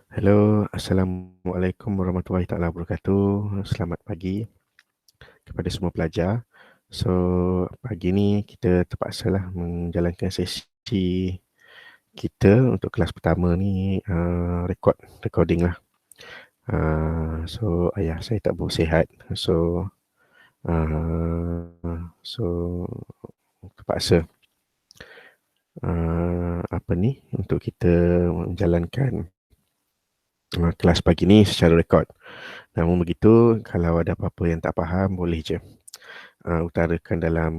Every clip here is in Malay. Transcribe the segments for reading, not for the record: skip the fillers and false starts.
Hello, Assalamualaikum warahmatullahi taala wabarakatuh. Selamat pagi kepada semua pelajar. So, pagi ni kita terpaksalah menjalankan sesi kita untuk kelas pertama ni recording lah. So ayah saya tak bersihat. So terpaksa apa ni untuk kita menjalankan kelas pagi ni secara rekod. Namun begitu, kalau ada apa-apa yang tak faham, boleh je utarakan dalam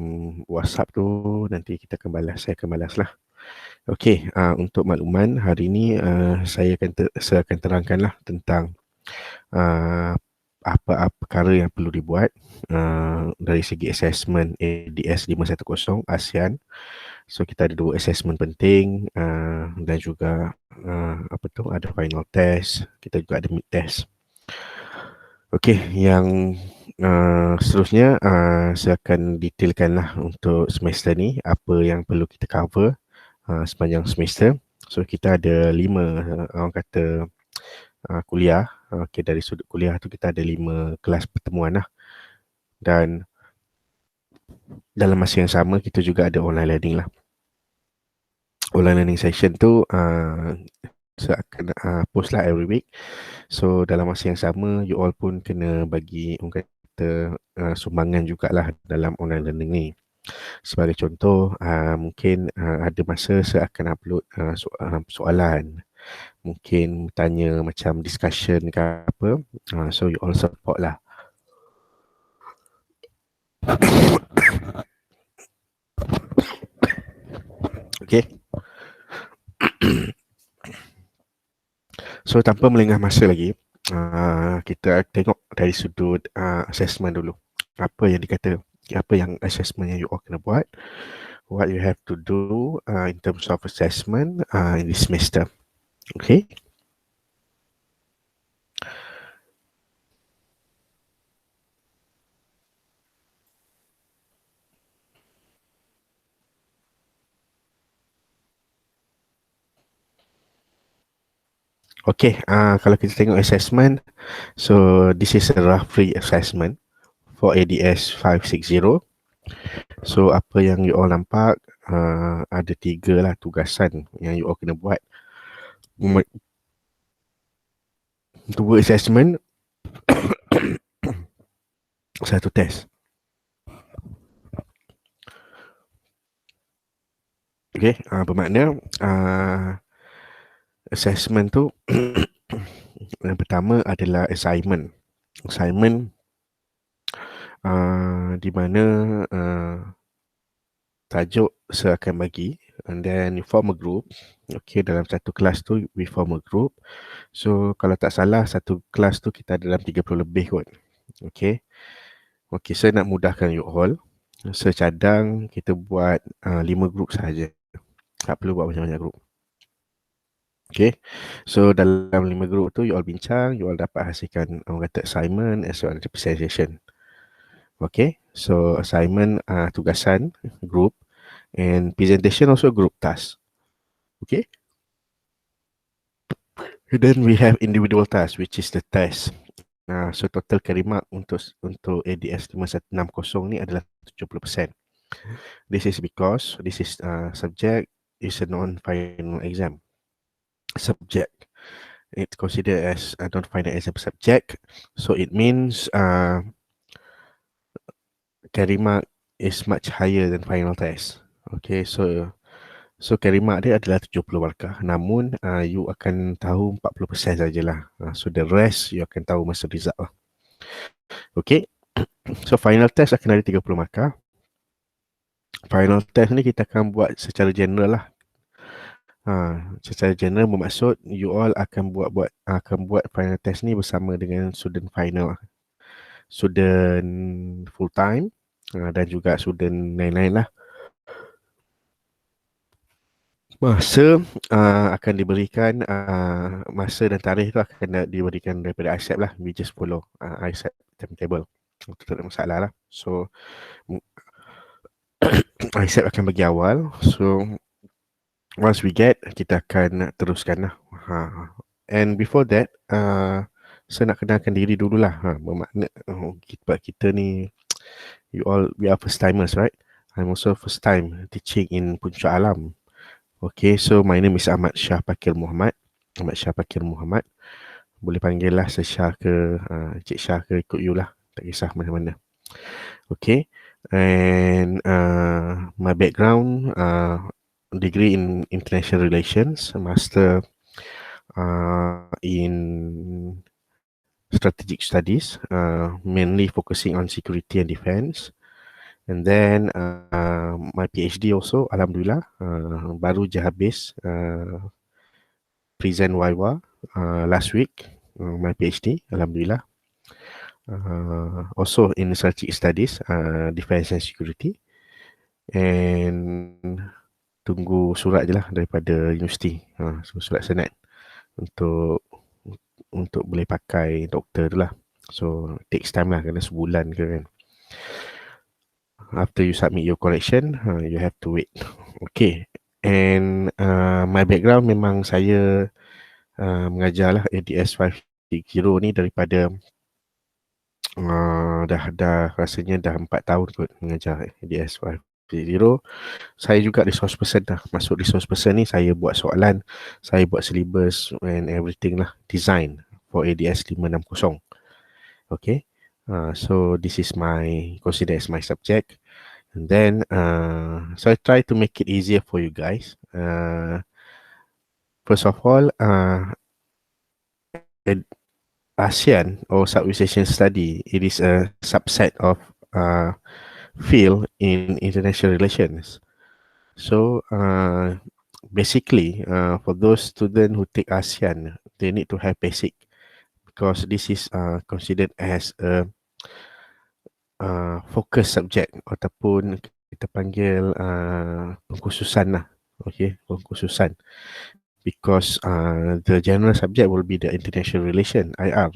WhatsApp tu, nanti kita akan balas, saya akan balas lah. Okey, untuk makluman, hari ni saya akan terangkanlah tentang apa-apa perkara yang perlu dibuat dari segi assessment ADS 510 ASEAN. So kita ada 2 assessment penting dan juga ada final test, kita juga ada mid test. Okey, yang seterusnya saya akan detailkanlah untuk semester ni apa yang perlu kita cover sepanjang semester. So kita ada 5 orang kata kuliah. Okey, dari sudut kuliah tu kita ada 5 kelas pertemuan lah. Dan dalam masa yang sama kita juga ada online learning lah. Online learning session tu saya akan post lah every week. So dalam masa yang sama you all pun kena bagi orang kata sumbangan jugalah dalam online learning ni. Sebagai contoh, mungkin ada masa saya akan upload soalan. Mungkin tanya macam discussion ke apa. So you all support lah. Okay. So tanpa melengah masa lagi, kita tengok dari sudut assessment dulu. Apa yang dikata, apa yang assessment yang you all kena buat. What you have to do in terms of assessment in this semester. Okay. Okay, kalau kita tengok assessment, so this is a rough free assessment for ADS 560. So apa yang you all nampak, ada 3 lah tugasan yang you all kena buat. 2 assessment, 1 test. Okay, bermakna assessment tu yang pertama adalah assignment. Assignment di mana tajuk saya akan bagi, and then you form a group. Okay, dalam satu kelas tu we form a group. So kalau tak salah satu kelas tu kita ada dalam 30 lebih kot. Okay. Okay, saya nak mudahkan you all. Saya cadang kita buat 5 group sahaja. Tak perlu buat banyak-banyak group. Okay, so dalam 5 group tu you all bincang, you all dapat hasilkan orang kata assignment as well as presentation. Okay, so assignment tugasan group and presentation also group task. Okay, and then we have individual task which is the test. So total kalimat untuk ADS 5160 ni adalah 70%. This is because this is subject is a non-final exam. Subject, it's considered as a non-final exam subject. So it means kalimat is much higher than final test. Okay, so kalimat dia adalah 70 markah. Namun you akan tahu 40% sajalah. So the rest you akan tahu masa result lah. Okay, so final test akan ada 30 markah. Final test ni kita akan buat secara general lah. Secara general bermaksud you all akan buat final test ni bersama dengan student final, student full time dan juga student lain-lain lah. Masa akan diberikan, masa dan tarikh tu akan diberikan daripada ISEP lah. We just follow ISEP timetable. Itu tak ada masalah lah. So ISEP akan bagi awal. So once we get, kita akan teruskan lah. And before that, saya nak kenalkan diri dululah. Bermakna kita ni, we are first timers, right? I'm also first time teaching in Puncak Alam. Okay, so my name is Ahmad Shah Pakir Muhammad. Ahmad Shah Pakir Muhammad. Boleh panggil lah saya Shah ke, Cik Shah ke, ikut you lah. Tak kisah mana-mana. Okay, and my background, degree in international relations, master in strategic studies, mainly focusing on security and defense. And then my PhD also, Alhamdulillah, baru je habis present Waiwa last week, my PhD, Alhamdulillah. Also in strategic studies, defense and security. And tunggu surat je lah daripada universiti, surat senat untuk boleh pakai doktor tu lah. So takes time lah, kena sebulan ke kan. After you submit your correction, you have to wait. Okay, and my background memang saya mengajar lah ADS 560 ni daripada dah rasanya dah 4 tahun kot mengajar ADS 560. Saya juga resource person dah. Masuk resource person ni, saya buat soalan, saya buat syllabus and everything lah, design for ADS 560. Okay, so this is considered as my subject. And then so I try to make it easier for you guys. First of all, ASEAN or Southeast Asian Study, it is a subset of field in international relations. So basically, for those students who take ASEAN, they need to have basic, because this is considered as a focus subject ataupun kita panggil pengkhususan lah. Okay, pengkhususan. Because the general subject will be the international relation, IR.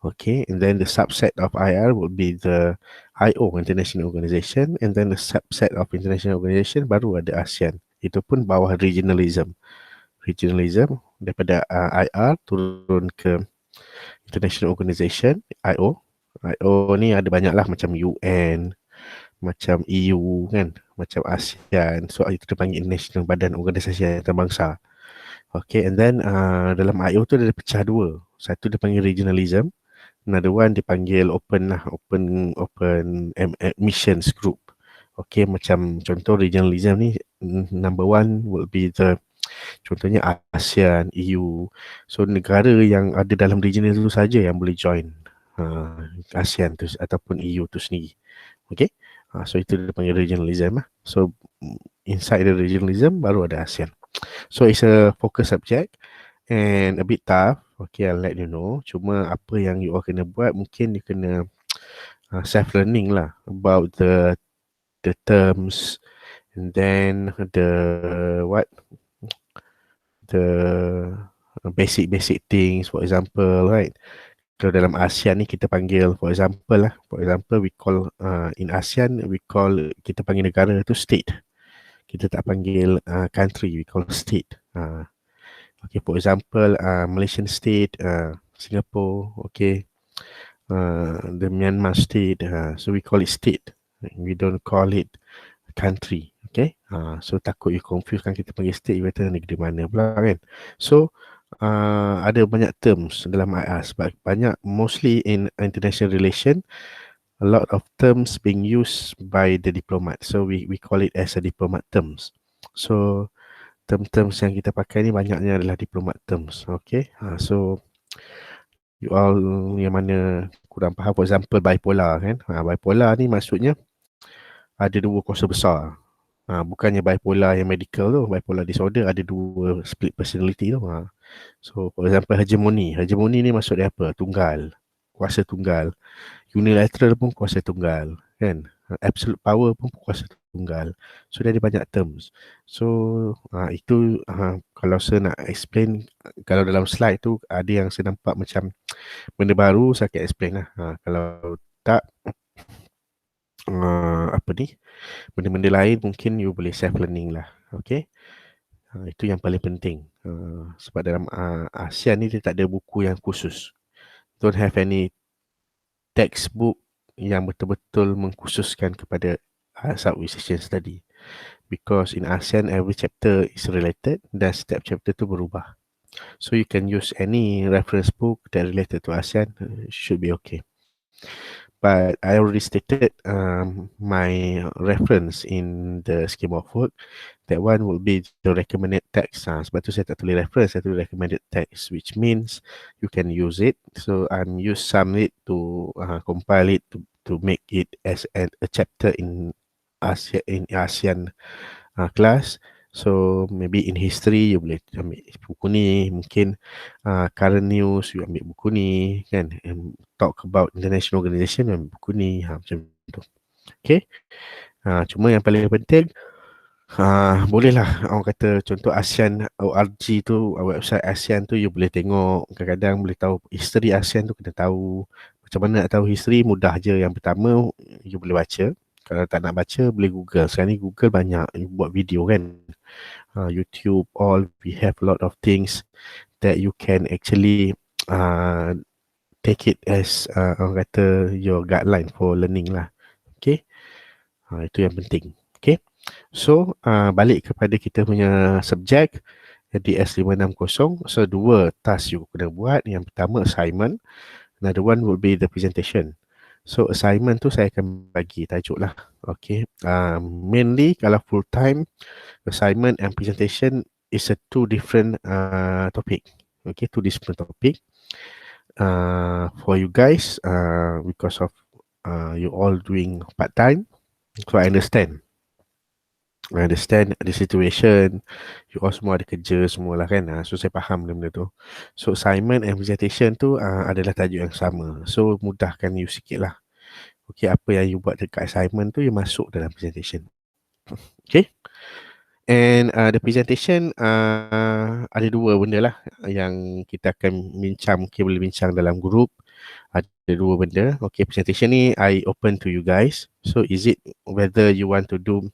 Okay, and then the subset of IR will be the IO, International Organization, and then the subset of International Organization baru ada ASEAN. Itu pun bawah regionalism. Regionalism daripada IR turun ke International Organization, IO. IO ni ada banyak lah, macam UN, macam EU kan, macam ASEAN. So itu dipanggil International Badan Organisasi Antarabangsa. Okay, and then dalam IO tu dia pecah dua. Satu dipanggil regionalism, another one dipanggil open lah, open missions group. Okay, macam contoh regionalism ni, number one will be the, contohnya ASEAN, EU. So negara yang ada dalam region itu saja yang boleh join ASEAN tu ataupun EU tu sendiri. Okay, so itu dipanggil regionalism lah. So inside the regionalism baru ada ASEAN. So it's a focus subject and a bit tough. Okay, I'll let you know. Cuma apa yang you all kena buat, mungkin you kena self-learning lah about the terms, and then the basic things. For example, right, kalau dalam ASEAN ni kita panggil, for example we call in ASEAN kita panggil negara tu state. Kita tak panggil country, we call state. Okay, for example, Malaysian state, Singapore, okay, the Myanmar state, so we call it state. We don't call it country, okay. So takut you confuse kan, kita panggil state, you kata negeri mana pula kan. So ada banyak terms dalam IR, sebab banyak, mostly in international relation, a lot of terms being used by the diplomat. So we call it as a diplomat terms. So terms yang kita pakai ni banyaknya adalah diplomat terms. Okay, so you all yang mana kurang faham, for example bipolar kan. Bipolar ni maksudnya ada dua kuasa besar. Bukannya bipolar yang medical tu, bipolar disorder ada dua split personality tu. So for example hegemony ni maksud dia apa? Tunggal, kuasa tunggal. Unilateral pun kuasa tunggal kan. Absolute power pun kuasa tunggal. So dia ada banyak terms. So itu kalau saya nak explain, kalau dalam slide tu ada yang saya nampak macam benda baru, saya akan explain lah. Kalau tak benda-benda lain mungkin you boleh self learning lah. Okay, itu yang paling penting. Sebab dalam ASEAN ni dia tak ada buku yang khusus. Don't have any textbook yang betul-betul mengkhususkan kepada Southeast Asian Study. Because in ASEAN, every chapter is related dan setiap chapter tu berubah. So you can use any reference book that related to ASEAN, should be okay. But I already stated my reference in the scheme of work. That one will be the recommended text. Sebab tu saya tak tulis reference, saya tulis recommended text, which means you can use it. So I'm use some it to compile it to make it as a chapter in ASEAN class. So maybe in history you boleh ambil buku ni, mungkin current news you ambil buku ni kan, and talk about international organisation you ambil buku ni, macam tu. Okay, cuma yang paling penting bolehlah orang kata contoh ASEAN ORG tu, website ASEAN tu you boleh tengok, kadang-kadang boleh tahu history ASEAN tu, kena tahu macam mana nak tahu history. Mudah je, yang pertama you boleh baca. Kalau tak nak baca boleh Google. Sekarang ni Google banyak buat video kan, YouTube, all we have a lot of things that you can actually take it as orang kata your guideline for learning lah. Okay, itu yang penting. Okay, so balik kepada kita punya subjek DS560. So 2 task you kena buat. Yang pertama assignment, another one will be the presentation. So assignment tu saya akan bagi tajuk lah. Okay, mainly kalau full time, assignment and presentation is a 2 different topic. Okay, 2 different topic for you guys because of you all doing part time. So I understand the situation. You all semua ada kerja semua lah kan. So saya faham benda-benda tu. So assignment and presentation tu adalah tajuk yang sama. So mudahkan you sikit lah. Okay, apa yang you buat dekat assignment tu you masuk dalam presentation. Okay. And the presentation ada 2 benda lah yang kita akan bincang, mungkin boleh bincang dalam group. Ada 2 benda. Okay, presentation ni I open to you guys. So is it whether you want to do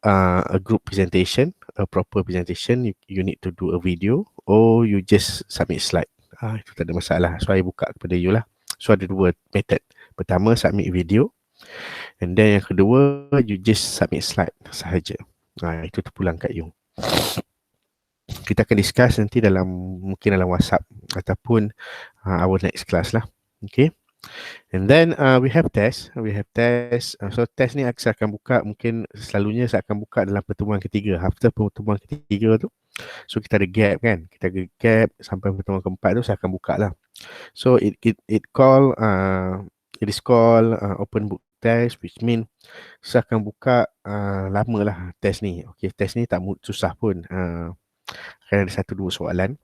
a group presentation, a proper presentation, you need to do a video, or you just submit slide. Itu tak ada masalah. So I buka kepada you lah. So ada 2 method. Pertama submit video, and then yang kedua you just submit slide sahaja. Itu terpulang kat you. Kita akan discuss nanti mungkin dalam WhatsApp ataupun our next class lah. Okay. And then we have test. So test ni saya akan buka, mungkin selalunya saya akan buka dalam pertemuan ketiga. After pertemuan ketiga tu, so kita ada gap kan. Kita ada gap sampai pertemuan keempat tu saya akan buka lah. So it is called open book test, which mean saya akan buka lama lah test ni. Okay, test ni tak susah pun. Akan ada 1-2 soalan.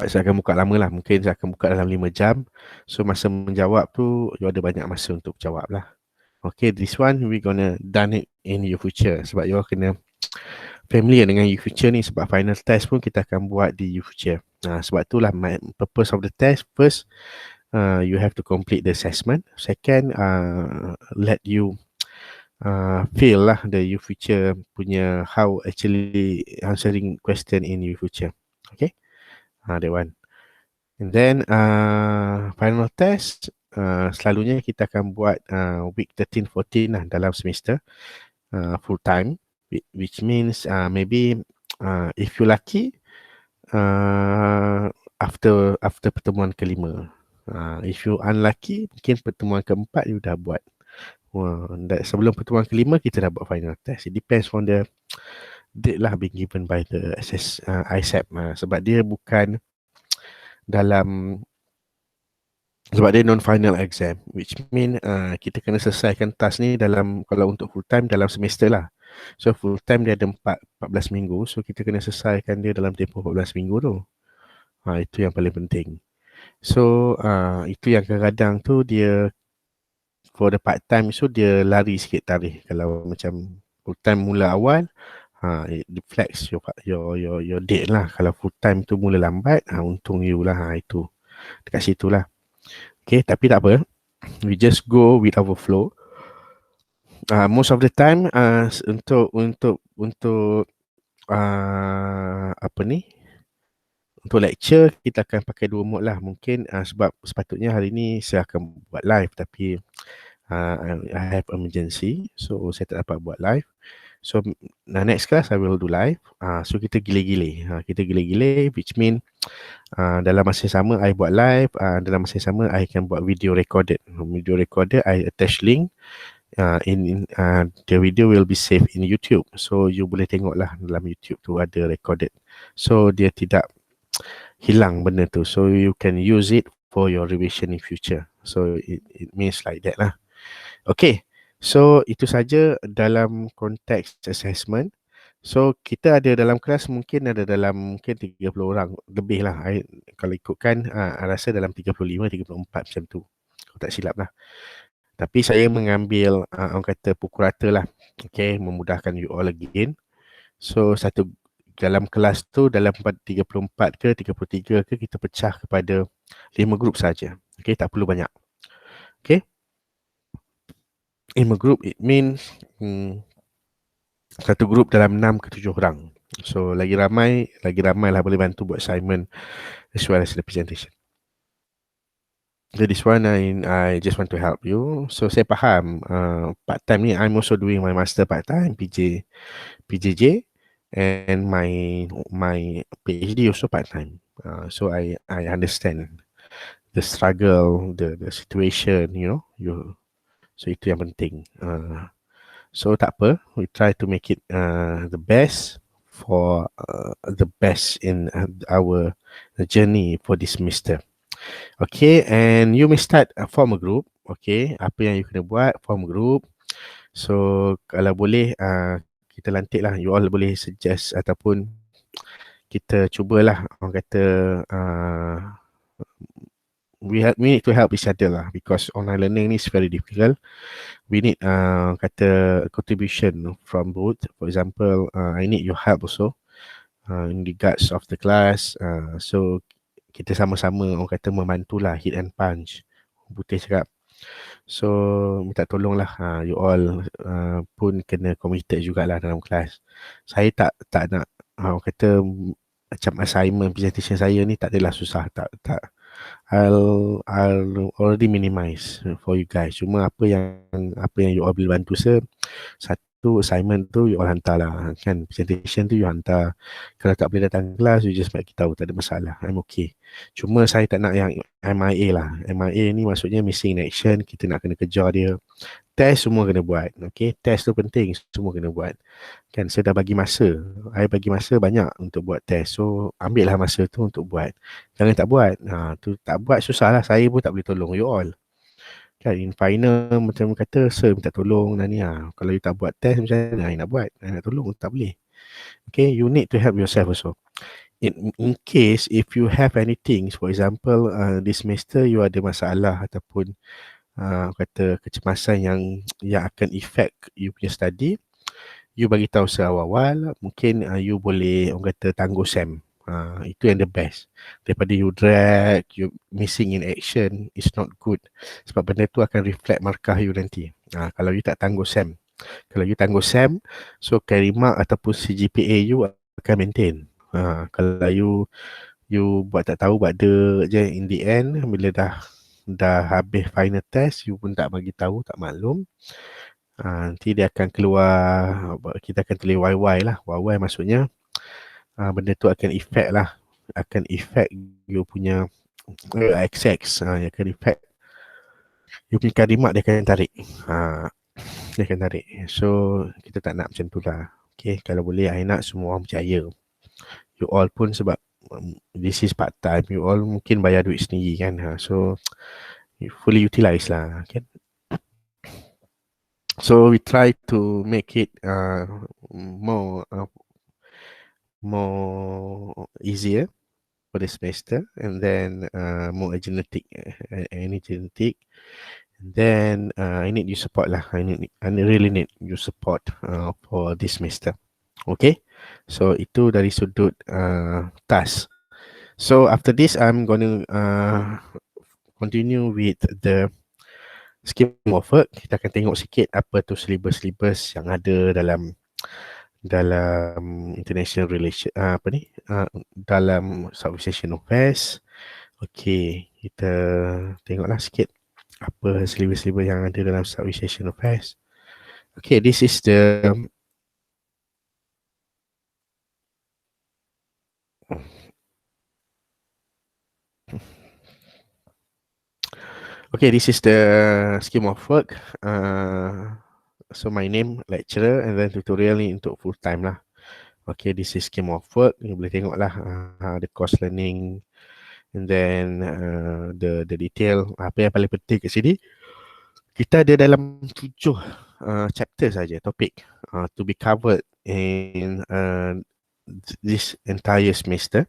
Saya akan buka lama lah. Mungkin saya akan buka dalam 5 jam. So masa menjawab tu you ada banyak masa untuk jawab lah. Okay, this one we gonna done it in your future. Sebab you kena familiar dengan your future ni. Sebab final test pun kita akan buat di your future. Sebab itulah my purpose of the test. First, you have to complete the assessment. Second, let you feel lah the your future punya how actually answering question in your future. Okay, that one. And then final test selalunya kita akan buat week 13-14 lah dalam semester full time, which means maybe if you lucky after pertemuan kelima. If you unlucky, mungkin pertemuan keempat you dah buat. Sebelum pertemuan kelima kita dah buat final test. It depends on the date lah being given by the ISEP. Sebab dia bukan dalam, sebab dia non-final exam, which mean kita kena selesaikan task ni dalam, kalau untuk full time dalam semester lah. So full time dia ada 14 minggu. So kita kena selesaikan dia dalam tempoh 14 minggu tu. Itu yang paling penting. So itu yang kadang-kadang tu dia for the part time, so dia lari sikit tarikh. Kalau macam full time mula awal, it reflects your date lah. Kalau full time tu mula lambat, untung you lah. Itu dekat situ lah. Okay, tapi tak apa, we just go with our flow. Most of the time untuk untuk lecture kita akan pakai dua mode lah. Mungkin sebab sepatutnya hari ni saya akan buat live, tapi I have emergency, so saya tak dapat buat live. So next class I will do live. So kita gile-gile, which mean dalam masa yang sama I buat live, dalam masa yang sama I akan buat video recorded. I attach link. The video will be saved in YouTube, so you boleh tengok lah dalam YouTube tu ada recorded, so dia tidak hilang benda tu, so you can use it for your revision in future. So it means like that lah. Okay, so itu saja dalam konteks assessment. So kita ada dalam kelas mungkin 30 orang lebih lah. Kalau ikutkan I rasa dalam 35-34 macam tu, kalau tak silap lah. Tapi saya mengambil orang kata pukul rata lah. Okay, memudahkan you all again. So dalam kelas tu dalam 34 ke 33 ke kita pecah kepada 5 grup saja. Okay, tak perlu banyak. Okay, 5 grup it means satu grup dalam 6 ke 7 orang. So lagi ramai lah boleh bantu buat assignment as well as the presentation. So this one I just want to help you. So saya faham part time ni I'm also doing my master part time PJJ, and my PhD also part time. So I understand the struggle, the situation, so itu yang penting. So tak apa, we try to make it the best for the best in our journey for this semester. Okay, and you may start form a group. Okay, apa yang you kena buat, form a group. So kalau boleh kita lantik lah, you all boleh suggest ataupun kita cubalah orang kata we need to help each other lah, because online learning ni is very difficult. We need kata contribution from both. For example, I need your help also in regards of the class. So kita sama-sama orang kata membantulah, hit and punch, putih cakap. So minta tolonglah you all pun kena committed jugalah dalam kelas. Saya tak nak orang kata macam assignment presentation saya ni tak adalah susah, tak. I'll already minimize for you guys. Cuma apa yang you all boleh bantu satu assignment tu you all hantar lah, kan, presentation tu you hantar. Kalau tak boleh datang kelas, you just bagi tahu, tak ada masalah, I'm okay. Cuma saya tak nak yang MIA lah. MIA ni maksudnya missing in action, kita nak kena kejar dia. Test semua kena buat, okay, test tu penting, semua kena buat. Kan, saya dah bagi masa, I bagi masa banyak untuk buat test, so ambil lah masa tu untuk buat. Jangan tak buat, tu tak buat susah lah, saya pun tak boleh tolong you all. Kan, in final macam kata sir minta tolong dan ni kalau you tak buat test macam mana I nak buat, I nak tolong, tak boleh. Okay, you need to help yourself also. In case if you have anything, for example this semester you ada masalah ataupun kata kecemasan yang akan affect you punya study, you bagi tahu seawal-awal, mungkin you boleh orang kata tangguh SEM. Itu yang the best daripada you drag, you missing in action, is not good, sebab benda tu akan reflect markah you nanti. Kalau you tak tangguh SEM, so carry mark ataupun CGPA you akan maintain. Kalau you buat tak tahu, buat dia je, in the end bila dah habis final test you pun tak bagi tahu, tak maklum, nanti dia akan keluar, kita akan tulis YY lah. YY maksudnya benda tu akan effect you punya XX, akan effect you punya karimat, dia akan tarik. So kita tak nak macam tu lah. Okay, kalau boleh I nak semua orang percaya. You all pun sebab this is part time, you all mungkin bayar duit sendiri kan, so you fully utilize lah, kan. So we try to make it more easier for the semester, and then more energetic, and then I need your support lah. I really need your support for this semester. Okay, so itu dari sudut task. So after this I'm going to continue with the scheme of work. Kita akan tengok sikit apa tu syllabus yang ada dalam international relation, dalam Southeast Asian Affairs. Okey, kita tengoklah sikit apa seliber-seliber yang ada dalam Southeast Asian Affairs. Okay, this is the this is the scheme of work. So my name lecturer and then tutorial ni untuk full time lah. Okay, this is scheme of work. You boleh tengok lah the course learning and then the detail. Apa yang paling penting kat sini, kita ada dalam 7 chapter saja topik to be covered in this entire semester.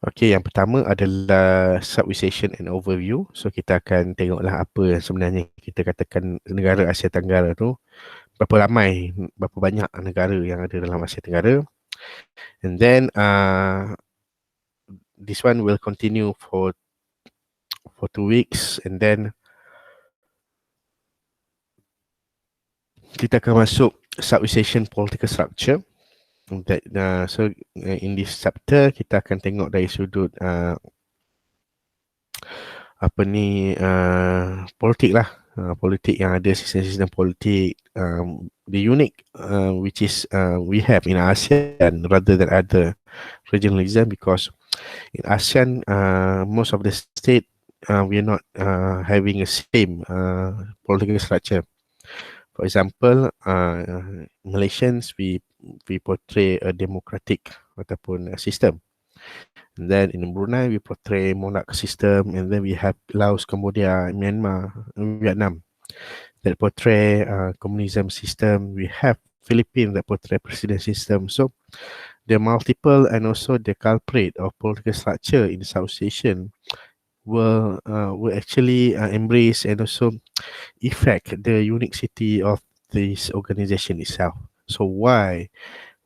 Okey, yang pertama adalah Southeast and Overview. So kita akan tengoklah apa yang sebenarnya kita katakan negara Asia Tenggara tu, berapa ramai, berapa banyak negara yang ada dalam Asia Tenggara. And then this one will continue for 2 weeks and then kita akan masuk Southeast Asian Political Structure. So in this chapter kita akan tengok dari sudut politik lah, politik yang ada, sistem-sistem politik, the unique which is we have in ASEAN rather than other regionalism, because in ASEAN most of the state we are not having a same political structure. For example, Malaysians we portray a democratic ataupun a system. And then in Brunei we portray monarch system, and then we have Laos, Cambodia, Myanmar, Vietnam that portray communism system. We have Philippines that portray president system. So the multiple and also the culprit of political structure in South Asian will actually embrace and also affect the uniquity of this organization itself. So why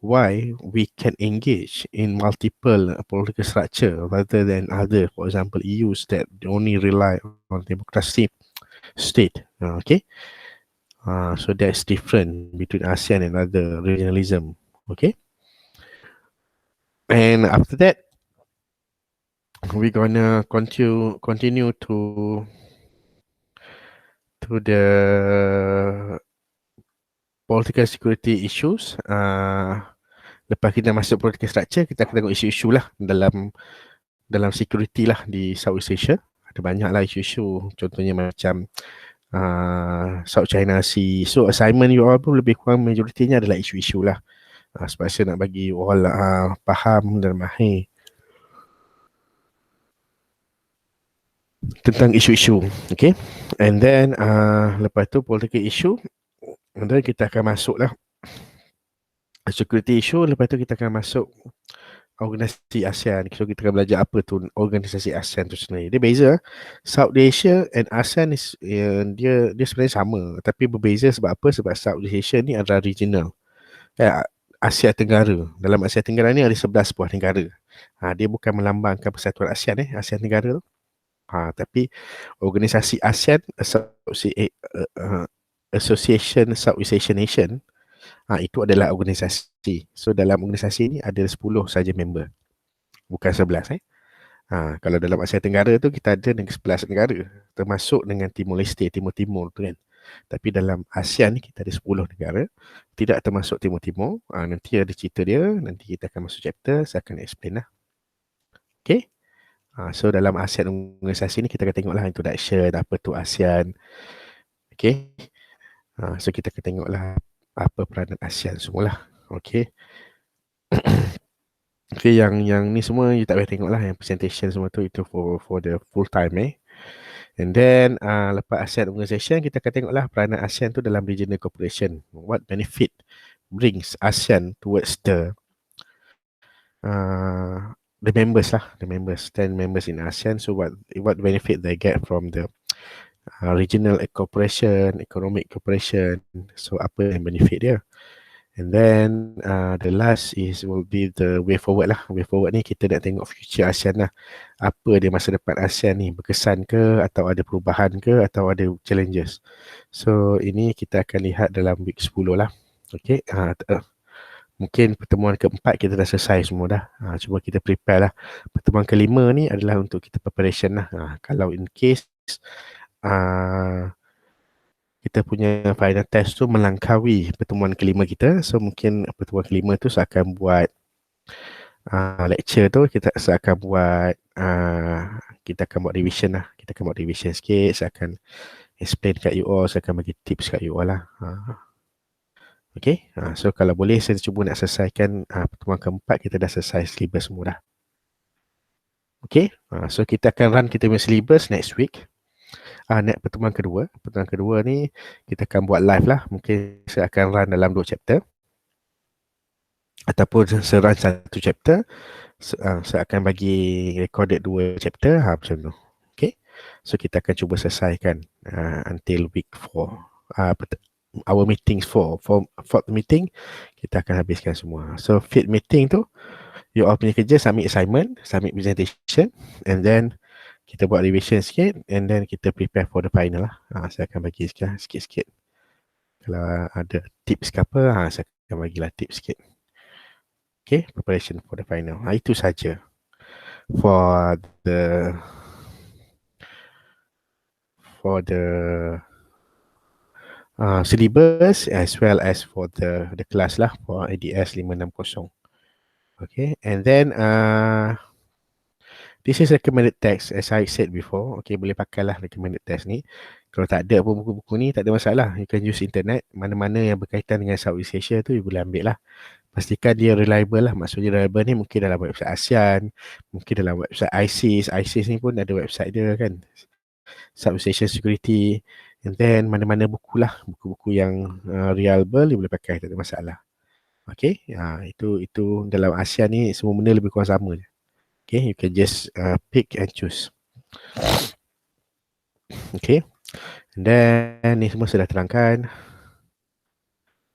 we can engage in multiple political structure rather than other, for example, EUs that only rely on democracy state. Okay, so that's different between ASEAN and other regionalism. Okay, and after that we're gonna continue to the political security issues. Lepas kita masuk political structure, kita akan tengok isu-isu lah dalam security lah di Southeast Asia. Ada banyak lah isu-isu, contohnya macam South China Sea. So assignment you all pun lebih kurang majoritinya adalah isu-isu lah, sebab saya nak bagi all faham dan mahir tentang isu-isu. Okay, and then lepas tu political issue, and then kita akan masuk lah security issue. Lepas tu kita akan masuk organisasi ASEAN. So kita akan belajar apa tu organisasi ASEAN tu sendiri. Dia beza. South Asia and ASEAN is, dia sebenarnya sama, tapi berbeza sebab apa? Sebab South Asia ni adalah regional. Asia Tenggara. Dalam Asia Tenggara ni ada 11 buah negara. Dia bukan melambangkan persatuan ASEAN ASEAN Tenggara tu. Tapi organisasi ASEAN, Association Southeast Asian Nation, itu adalah organisasi. So dalam organisasi ni ada 10 saja member, bukan 11. Kalau dalam Asia Tenggara tu kita ada 11 negara, termasuk dengan Timor Leste, Timur tu kan. Tapi dalam ASEAN ni kita ada 10 negara, tidak termasuk Timur. Nanti ada cerita dia, nanti kita akan masuk chapter, saya akan explain lah. Okay. So dalam ASEAN organisasi ni kita akan tengoklah introduction, apa tu ASEAN. Okay. So kita akan tengoklah apa peranan ASEAN semualah. Okay. Okay, yang ni semua you tak payah tengok lah, yang presentation semua tu itu for the full time. And then lepas ASEAN Organization, kita akan tengoklah peranan ASEAN tu dalam regional cooperation. What benefit brings ASEAN towards the members lah, the members, 10 members in ASEAN. So what benefit they get from the regional cooperation, economic cooperation. So apa yang benefit dia? And then the last will be the way forward lah. Way forward ni kita nak tengok future ASEAN lah. Apa dia masa depan ASEAN ni? Berkesan ke? Atau ada perubahan ke? Atau ada challenges? So ini kita akan lihat dalam week 10 lah. Okay. Mungkin pertemuan keempat kita dah selesai semua dah. Cuba kita prepare lah. Pertemuan kelima ni adalah untuk kita preparation lah. Kalau in case uh, kita punya final test tu melangkaui pertemuan kelima kita, so mungkin pertemuan kelima tu saya akan buat lecture tu, saya akan buat kita akan buat revision lah. Kita akan buat revision sikit, saya akan explain kat you all, saya akan bagi tips kat you all lah. Okay, so kalau boleh saya cuba nak selesaikan pertemuan keempat, kita dah selesai syllabus semua dah. Okay, so kita akan run kita punya syllabus next week. Next pertemuan kedua ni kita akan buat live lah. Mungkin saya akan run dalam 2 chapter ataupun saya run 1 chapter. Saya akan bagi recorded 2 chapter macam tu. Okay, so kita akan cuba selesaikan until week 4. Our meetings for fourth meeting kita akan habiskan semua. So fifth meeting tu you all punya kerja submit assignment, submit presentation, and then kita buat revision sikit, and then kita prepare for the final lah. Saya akan bagi sikit-sikit. Kalau ada tips ke apa, saya akan bagilah tips sikit. Okay, preparation for the final. Itu saja for the syllabus as well as for the class lah, for ADS 560. Okay, and then this is recommended text as I said before. Okay, boleh pakailah recommended text ni. Kalau tak ada pun buku-buku ni, tak ada masalah. You can use internet. Mana-mana yang berkaitan dengan Southeast Asia tu, you boleh ambil lah. Pastikan dia reliable lah. Maksudnya reliable ni mungkin dalam website ASEAN, mungkin dalam website ISIS. ISIS ni pun ada website dia kan, Southeast Asian Security. And then mana-mana buku lah, buku-buku yang reliable, you boleh pakai, tak ada masalah. Okay, itu dalam ASEAN ni semua benda lebih kurang sama je. Okay, you can just pick and choose. Okay, and then ni semua sudah terangkan.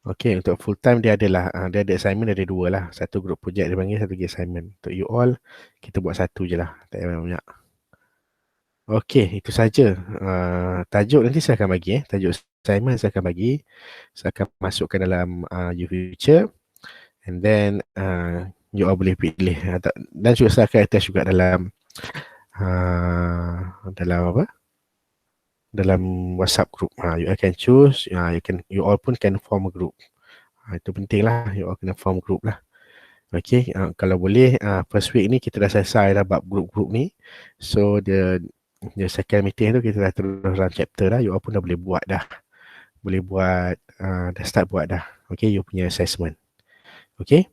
Okay, untuk full time dia adalah dia ada assignment, ada 2 lah. Satu group project dia panggil, satu lagi assignment. Untuk you all, kita buat 1 je lah, tak payah banyak. Okay, itu saja. Tajuk nanti saya akan bagi. Tajuk assignment saya akan bagi. Saya akan masukkan dalam YouFuture. And then you all boleh pilih. Dan juga saya akan attach juga dalam apa? Dalam WhatsApp group. You all can choose. You all pun can form a group. Itu penting lah. You all kena form group lah. Okay, kalau boleh first week ni kita dah selesai dah bab group-group ni. So the second meeting tu kita dah terus run chapter dah. You all pun dah boleh buat dah. Boleh buat, dah start buat dah. Okay, you punya assessment. Okay,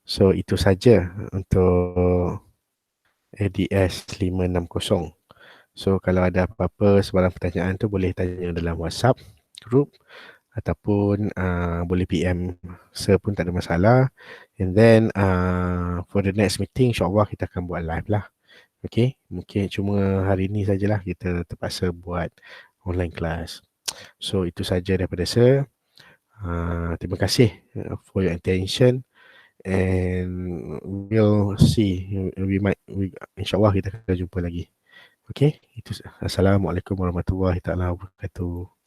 so itu saja untuk ADS 560. So kalau ada apa-apa sebarang pertanyaan tu boleh tanya dalam WhatsApp group ataupun boleh PM saya pun tak ada masalah. And then for the next meeting insyaAllah kita akan buat live lah. Okay, mungkin cuma hari ni sajalah kita terpaksa buat online class. So itu saja daripada saya. Terima kasih for your attention, and we'll see. InsyaAllah kita akan jumpa lagi. Okay, itu. Assalamualaikum warahmatullahi taala wabarakatuh.